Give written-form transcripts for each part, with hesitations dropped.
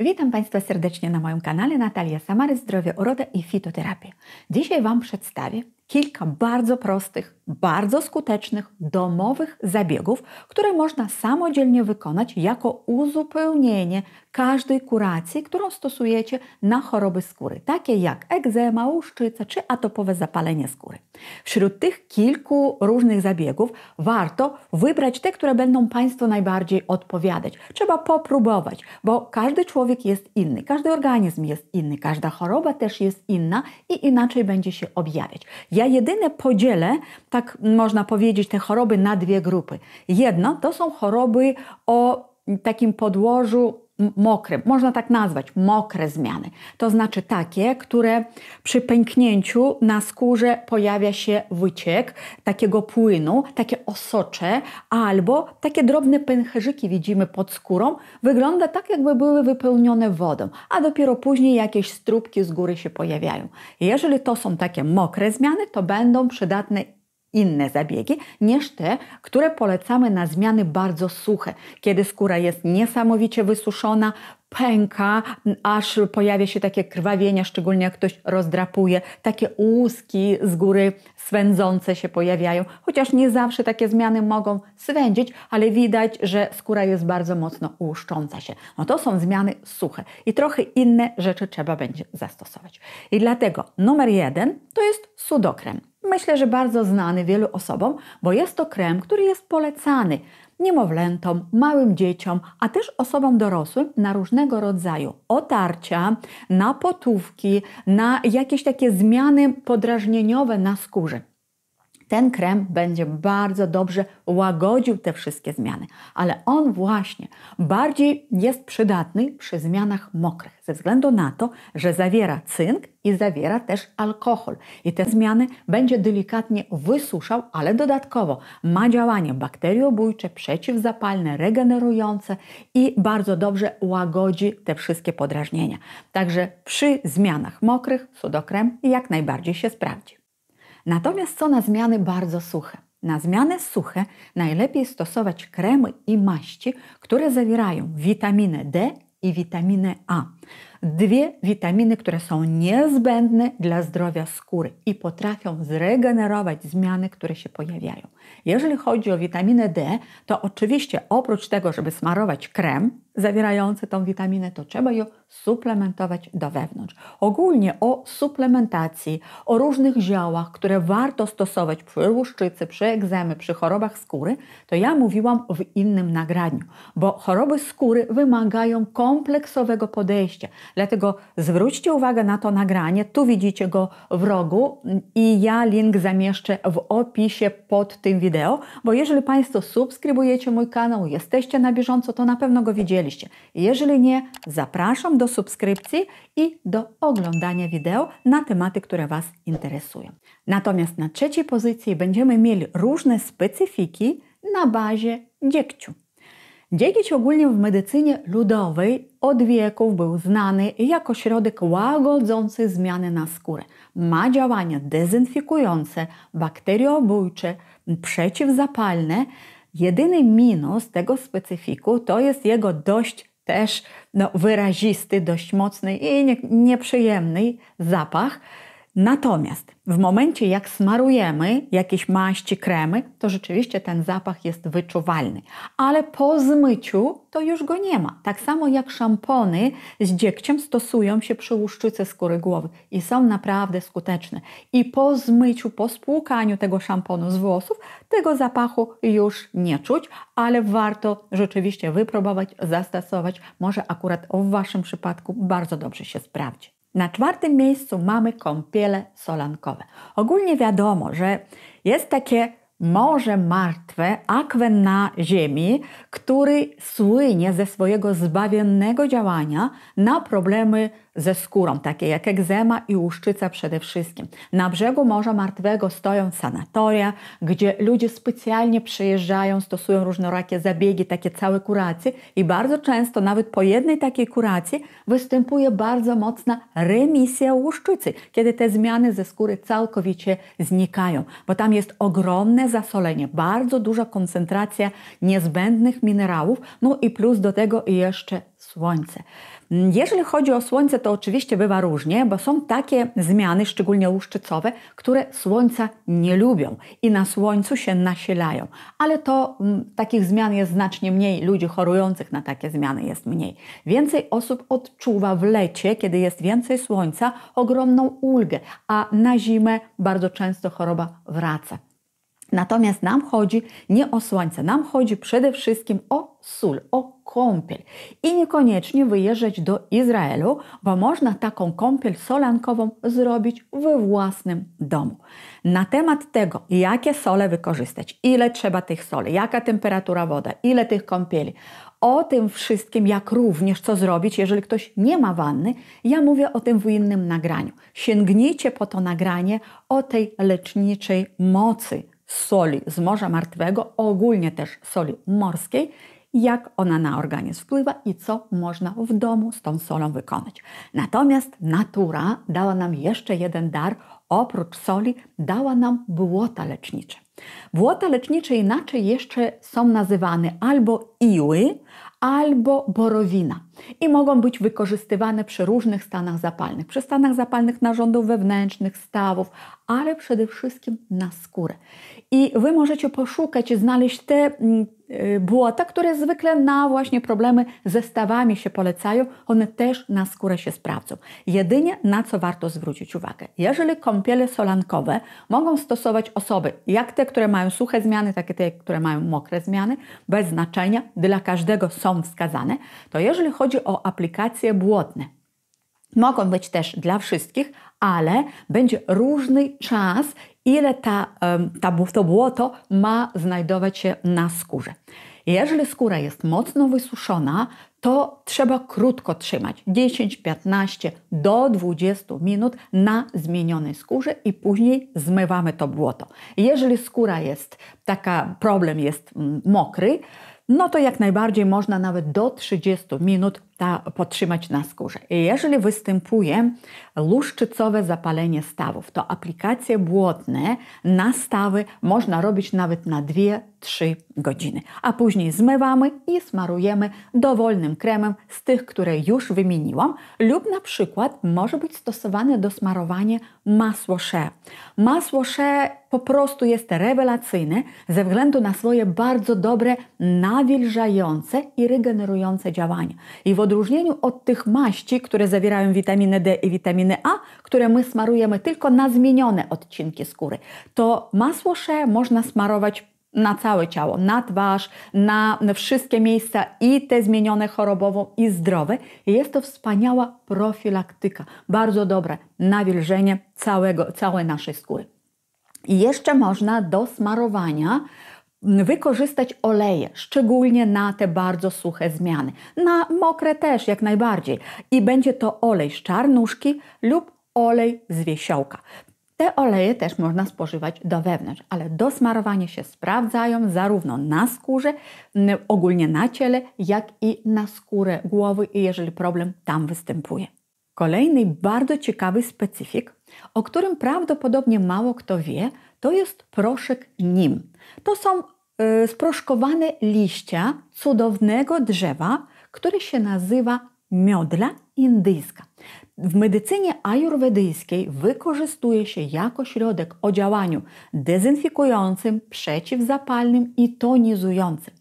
Witam Państwa serdecznie na moim kanale Natalia Samary, Zdrowie, Uroda i Fitoterapia. Dzisiaj Wam przedstawię kilka bardzo prostych, bardzo skutecznych, domowych zabiegów, które można samodzielnie wykonać jako uzupełnienie każdej kuracji, którą stosujecie na choroby skóry, takie jak egzema, łuszczyca czy atopowe zapalenie skóry. Wśród tych kilku różnych zabiegów warto wybrać te, które będą Państwu najbardziej odpowiadać. Trzeba popróbować, bo każdy człowiek jest inny, każdy organizm jest inny, każda choroba też jest inna i inaczej będzie się objawiać. Ja jedynie podzielę, tak można powiedzieć, te choroby na dwie grupy. Jedno to są choroby o takim podłożu mokrym, można tak nazwać, mokre zmiany. To znaczy takie, które przy pęknięciu na skórze pojawia się wyciek takiego płynu, takie osocze albo takie drobne pęcherzyki widzimy pod skórą. Wygląda tak, jakby były wypełnione wodą, a dopiero później jakieś strubki z góry się pojawiają. Jeżeli to są takie mokre zmiany, to będą przydatne inne zabiegi niż te, które polecamy na zmiany bardzo suche, kiedy skóra jest niesamowicie wysuszona, pęka, aż pojawia się takie krwawienia, szczególnie jak ktoś rozdrapuje, takie łuski z góry swędzące się pojawiają, chociaż nie zawsze takie zmiany mogą swędzić, ale widać, że skóra jest bardzo mocno łuszcząca się. No to są zmiany suche i trochę inne rzeczy trzeba będzie zastosować. I dlatego numer 1 to jest sudokrem. Myślę, że bardzo znany wielu osobom, bo jest to krem, który jest polecany niemowlętom, małym dzieciom, a też osobom dorosłym na różnego rodzaju otarcia, na potówki, na jakieś takie zmiany podrażnieniowe na skórze. Ten krem będzie bardzo dobrze łagodził te wszystkie zmiany, ale on właśnie bardziej jest przydatny przy zmianach mokrych, ze względu na to, że zawiera cynk i zawiera też alkohol. I te zmiany będzie delikatnie wysuszał, ale dodatkowo ma działanie bakteriobójcze, przeciwzapalne, regenerujące i bardzo dobrze łagodzi te wszystkie podrażnienia. Także przy zmianach mokrych sudokrem jak najbardziej się sprawdzi. Natomiast co na zmiany bardzo suche? Na zmiany suche najlepiej stosować kremy i maści, które zawierają witaminę D i witaminę A. Dwie witaminy, które są niezbędne dla zdrowia skóry i potrafią zregenerować zmiany, które się pojawiają. Jeżeli chodzi o witaminę D, to oczywiście oprócz tego, żeby smarować krem zawierający tą witaminę, to trzeba ją suplementować do wewnątrz. Ogólnie o suplementacji, o różnych ziołach, które warto stosować przy łuszczycy, przy egzemie, przy chorobach skóry, to ja mówiłam w innym nagraniu, bo choroby skóry wymagają kompleksowego podejścia. Dlatego zwróćcie uwagę na to nagranie, tu widzicie go w rogu i ja link zamieszczę w opisie pod tym wideo, bo jeżeli Państwo subskrybujecie mój kanał, jesteście na bieżąco, to na pewno go widzieliście. Jeżeli nie, zapraszam do subskrypcji i do oglądania wideo na tematy, które Was interesują. Natomiast na trzeciej pozycji będziemy mieli różne specyfiki na bazie dziegciu. Dziegieć ogólnie w medycynie ludowej od wieków był znany jako środek łagodzący zmiany na skórę. Ma działania dezynfikujące, bakteriobójcze, przeciwzapalne. Jedyny minus tego specyfiku to jest jego dość też wyrazisty, dość mocny i nieprzyjemny zapach. Natomiast w momencie, jak smarujemy jakieś maści, kremy, to rzeczywiście ten zapach jest wyczuwalny. Ale po zmyciu to już go nie ma. Tak samo jak szampony z dziegciem stosują się przy łuszczycy skóry głowy i są naprawdę skuteczne. I po zmyciu, po spłukaniu tego szamponu z włosów, tego zapachu już nie czuć, ale warto rzeczywiście wypróbować, zastosować. Może akurat w Waszym przypadku bardzo dobrze się sprawdzi. Na czwartym miejscu mamy kąpiele solankowe. Ogólnie wiadomo, że jest takie morze martwe, akwen na ziemi, który słynie ze swojego zbawiennego działania na problemy ze skórą, takie jak egzema i łuszczyca przede wszystkim. Na brzegu Morza Martwego stoją sanatoria, gdzie ludzie specjalnie przyjeżdżają, stosują różnorakie zabiegi, takie całe kuracje i bardzo często nawet po jednej takiej kuracji występuje bardzo mocna remisja łuszczycy, kiedy te zmiany ze skóry całkowicie znikają, bo tam jest ogromne niezasolenie, bardzo duża koncentracja niezbędnych minerałów, no i plus do tego jeszcze słońce. Jeżeli chodzi o słońce, to oczywiście bywa różnie, bo są takie zmiany, szczególnie łuszczycowe, które słońca nie lubią i na słońcu się nasilają. Ale to takich zmian jest znacznie mniej, ludzi chorujących na takie zmiany jest mniej. Więcej osób odczuwa w lecie, kiedy jest więcej słońca, ogromną ulgę, a na zimę bardzo często choroba wraca. Natomiast nam chodzi nie o słońce, nam chodzi przede wszystkim o sól, o kąpiel. I niekoniecznie wyjeżdżać do Izraelu, bo można taką kąpiel solankową zrobić we własnym domu. Na temat tego, jakie sole wykorzystać, ile trzeba tych soli, jaka temperatura wody, ile tych kąpieli, o tym wszystkim, jak również co zrobić, jeżeli ktoś nie ma wanny, ja mówię o tym w innym nagraniu. Sięgnijcie po to nagranie o tej leczniczej mocy soli z Morza Martwego, ogólnie też soli morskiej, jak ona na organizm wpływa i co można w domu z tą solą wykonać. Natomiast natura dała nam jeszcze jeden dar, oprócz soli dała nam błota lecznicze. Błota lecznicze inaczej jeszcze są nazywane albo iły, albo borowina i mogą być wykorzystywane przy różnych stanach zapalnych. Przy stanach zapalnych narządów wewnętrznych, stawów, ale przede wszystkim na skórę. I Wy możecie poszukać i znaleźć te błota, które zwykle na właśnie problemy ze stawami się polecają, one też na skórę się sprawdzą. Jedynie na co warto zwrócić uwagę. Jeżeli kąpiele solankowe mogą stosować osoby, jak te, które mają suche zmiany, tak i te, które mają mokre zmiany, bez znaczenia, dla każdego są wskazane, to jeżeli chodzi o aplikacje błotne, mogą być też dla wszystkich, ale będzie różny czas, ile to błoto ma znajdować się na skórze. Jeżeli skóra jest mocno wysuszona, to trzeba krótko trzymać, 10-15 do 20 minut na zmienionej skórze i później zmywamy to błoto. Jeżeli skóra jest problem jest mokry, no to jak najbardziej można nawet do 30 minut podtrzymać na skórze. I jeżeli występuje łuszczycowe zapalenie stawów, to aplikacje błotne na stawy można robić nawet na 2-3 godziny. A później zmywamy i smarujemy dowolnym kremem z tych, które już wymieniłam, lub na przykład może być stosowane do smarowania masło shea. Masło shea po prostu jest rewelacyjne ze względu na swoje bardzo dobre, nawilżające i regenerujące działanie. I w odróżnieniu od tych maści, które zawierają witaminę D i witaminę A, które my smarujemy tylko na zmienione odcinki skóry, to masło shea można smarować na całe ciało, na twarz, na wszystkie miejsca i te zmienione chorobowo i zdrowe. I jest to wspaniała profilaktyka, bardzo dobre nawilżenie całej naszej skóry. I jeszcze można do smarowania wykorzystać oleje, szczególnie na te bardzo suche zmiany. Na mokre też jak najbardziej. I będzie to olej z czarnuszki lub olej z wiesiołka. Te oleje też można spożywać do wewnątrz, ale do smarowania się sprawdzają zarówno na skórze, ogólnie na ciele, jak i na skórę głowy, jeżeli problem tam występuje. Kolejny bardzo ciekawy specyfik, o którym prawdopodobnie mało kto wie, to jest proszek nim. To są sproszkowane liścia cudownego drzewa, które się nazywa miodła indyjska. W medycynie ajurwedyjskiej wykorzystuje się jako środek o działaniu dezynfikującym, przeciwzapalnym i tonizującym.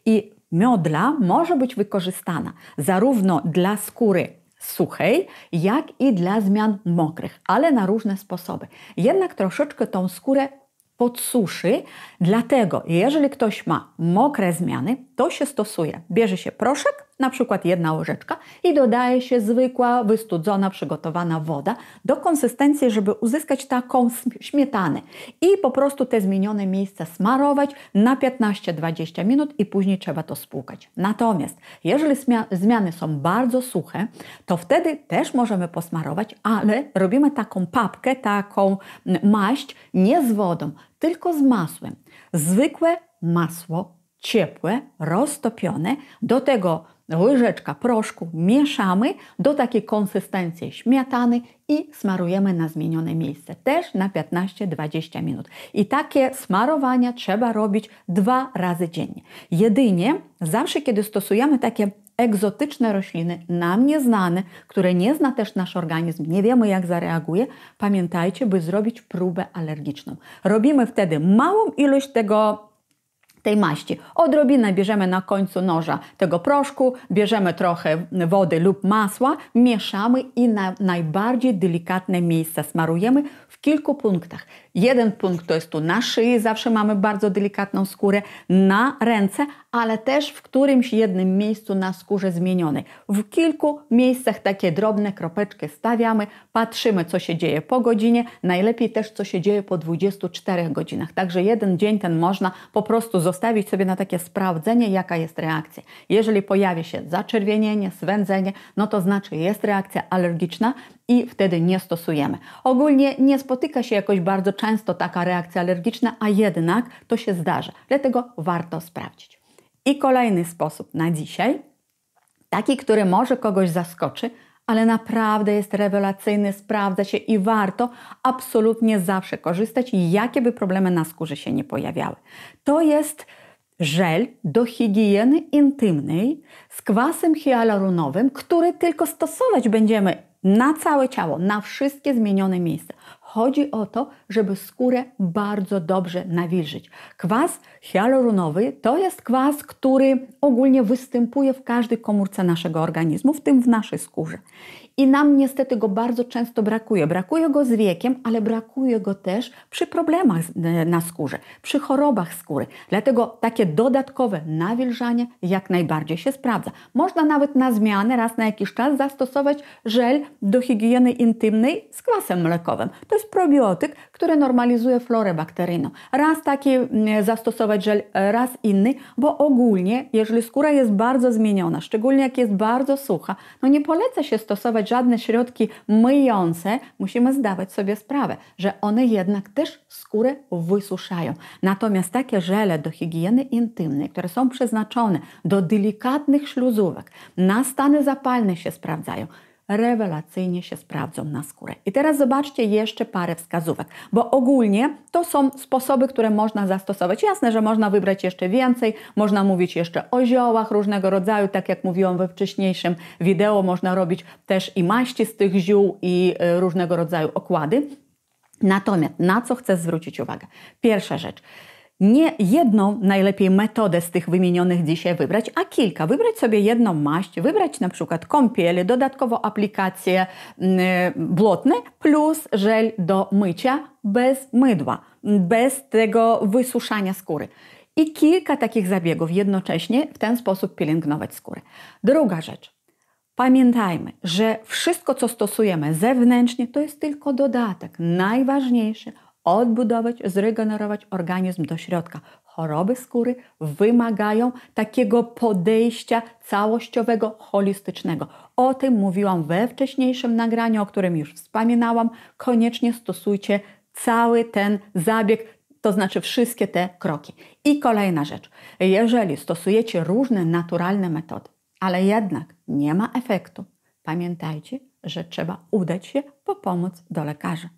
I miodła może być wykorzystana zarówno dla skóry suchej, jak i dla zmian mokrych, ale na różne sposoby. Jednak troszeczkę tą skórę podsuszy, dlatego jeżeli ktoś ma mokre zmiany, to się stosuje. Bierze się proszek, na przykład 1 łyżeczka i dodaje się zwykła, wystudzona, przygotowana woda do konsystencji, żeby uzyskać taką śmietanę. I po prostu te zmienione miejsca smarować na 15-20 minut i później trzeba to spłukać. Natomiast jeżeli zmiany są bardzo suche, to wtedy też możemy posmarować, ale robimy taką papkę, taką maść nie z wodą, tylko z masłem. Zwykłe masło, ciepłe, roztopione, do tego łyżeczka proszku, mieszamy do takiej konsystencji śmietany i smarujemy na zmienione miejsce, też na 15-20 minut. I takie smarowania trzeba robić 2 razy dziennie. Jedynie zawsze, kiedy stosujemy takie egzotyczne rośliny, nam nieznane, które nie zna też nasz organizm, nie wiemy jak zareaguje, pamiętajcie, by zrobić próbę alergiczną. Robimy wtedy małą ilość tej maści. Odrobinę bierzemy na końcu noża tego proszku, bierzemy trochę wody lub masła, mieszamy i na najbardziej delikatne miejsca smarujemy w kilku punktach. Jeden punkt to jest tu na szyi, zawsze mamy bardzo delikatną skórę, na ręce, ale też w którymś jednym miejscu na skórze zmienionej. W kilku miejscach takie drobne kropeczki stawiamy, patrzymy co się dzieje po godzinie, najlepiej też co się dzieje po 24 godzinach. Także jeden dzień ten można po prostu zostawić sobie na takie sprawdzenie, jaka jest reakcja. Jeżeli pojawi się zaczerwienienie, swędzenie, no to znaczy jest reakcja alergiczna i wtedy nie stosujemy. Ogólnie nie spotyka się jakoś bardzo często taka reakcja alergiczna, a jednak to się zdarza. Dlatego warto sprawdzić. I kolejny sposób na dzisiaj, taki, który może kogoś zaskoczy, ale naprawdę jest rewelacyjny, sprawdza się i warto absolutnie zawsze korzystać, jakie by problemy na skórze się nie pojawiały. To jest żel do higieny intymnej z kwasem hialuronowym, który tylko stosować będziemy na całe ciało, na wszystkie zmienione miejsca. Chodzi o to, żeby skórę bardzo dobrze nawilżyć. Kwas hialuronowy to jest kwas, który ogólnie występuje w każdej komórce naszego organizmu, w tym w naszej skórze. I nam niestety go bardzo często brakuje. Brakuje go z wiekiem, ale brakuje go też przy problemach na skórze, przy chorobach skóry. Dlatego takie dodatkowe nawilżanie jak najbardziej się sprawdza. Można nawet na zmianę raz na jakiś czas zastosować żel do higieny intymnej z kwasem mlekowym. To jest probiotyk, który normalizuje florę bakteryjną. Raz taki zastosować żel, raz inny, bo ogólnie, jeżeli skóra jest bardzo zmieniona, szczególnie jak jest bardzo sucha, no nie poleca się stosować żadne środki myjące. Musimy zdawać sobie sprawę, że one jednak też skórę wysuszają. Natomiast takie żele do higieny intymnej, które są przeznaczone do delikatnych śluzówek, na stany zapalne się sprawdzają, rewelacyjnie się sprawdzą na skórę. I teraz zobaczcie jeszcze parę wskazówek, bo ogólnie to są sposoby, które można zastosować. Jasne, że można wybrać jeszcze więcej, można mówić jeszcze o ziołach różnego rodzaju, tak jak mówiłam we wcześniejszym wideo, można robić też i maści z tych ziół i różnego rodzaju okłady. Natomiast na co chcę zwrócić uwagę? Pierwsza rzecz. Nie jedną najlepiej metodę z tych wymienionych dzisiaj wybrać, a kilka. Wybrać sobie jedną maść, wybrać na przykład kąpiele, dodatkowo aplikacje błotne plus żel do mycia bez mydła, bez tego wysuszania skóry. I kilka takich zabiegów jednocześnie w ten sposób pielęgnować skórę. Druga rzecz. Pamiętajmy, że wszystko, co stosujemy zewnętrznie, to jest tylko dodatek. Najważniejsze odbudować, zregenerować organizm do środka. Choroby skóry wymagają takiego podejścia całościowego, holistycznego. O tym mówiłam we wcześniejszym nagraniu, o którym już wspominałam. Koniecznie stosujcie cały ten zabieg, to znaczy wszystkie te kroki. I kolejna rzecz. Jeżeli stosujecie różne naturalne metody, ale jednak nie ma efektu, pamiętajcie, że trzeba udać się po pomoc do lekarza.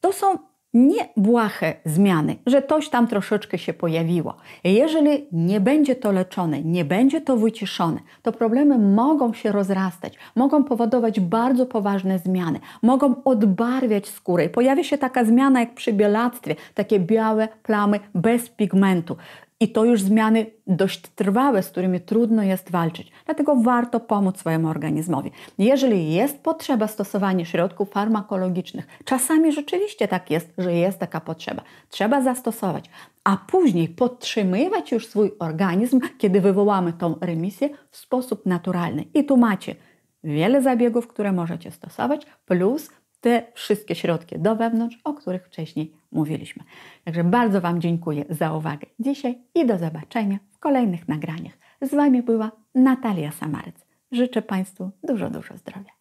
To są nie błahe zmiany, że coś tam troszeczkę się pojawiło. Jeżeli nie będzie to leczone, nie będzie to wyciszone, to problemy mogą się rozrastać, mogą powodować bardzo poważne zmiany, mogą odbarwiać skórę i pojawia się taka zmiana jak przy bielactwie, takie białe plamy bez pigmentu. I to już zmiany dość trwałe, z którymi trudno jest walczyć. Dlatego warto pomóc swojemu organizmowi. Jeżeli jest potrzeba stosowania środków farmakologicznych, czasami rzeczywiście tak jest, że jest taka potrzeba. Trzeba zastosować, a później podtrzymywać już swój organizm, kiedy wywołamy tą remisję w sposób naturalny. I tu macie wiele zabiegów, które możecie stosować, plus te wszystkie środki do wewnątrz, o których wcześniej mówiliśmy. Także bardzo Wam dziękuję za uwagę dzisiaj i do zobaczenia w kolejnych nagraniach. Z Wami była Natalia Samaryc. Życzę Państwu dużo zdrowia.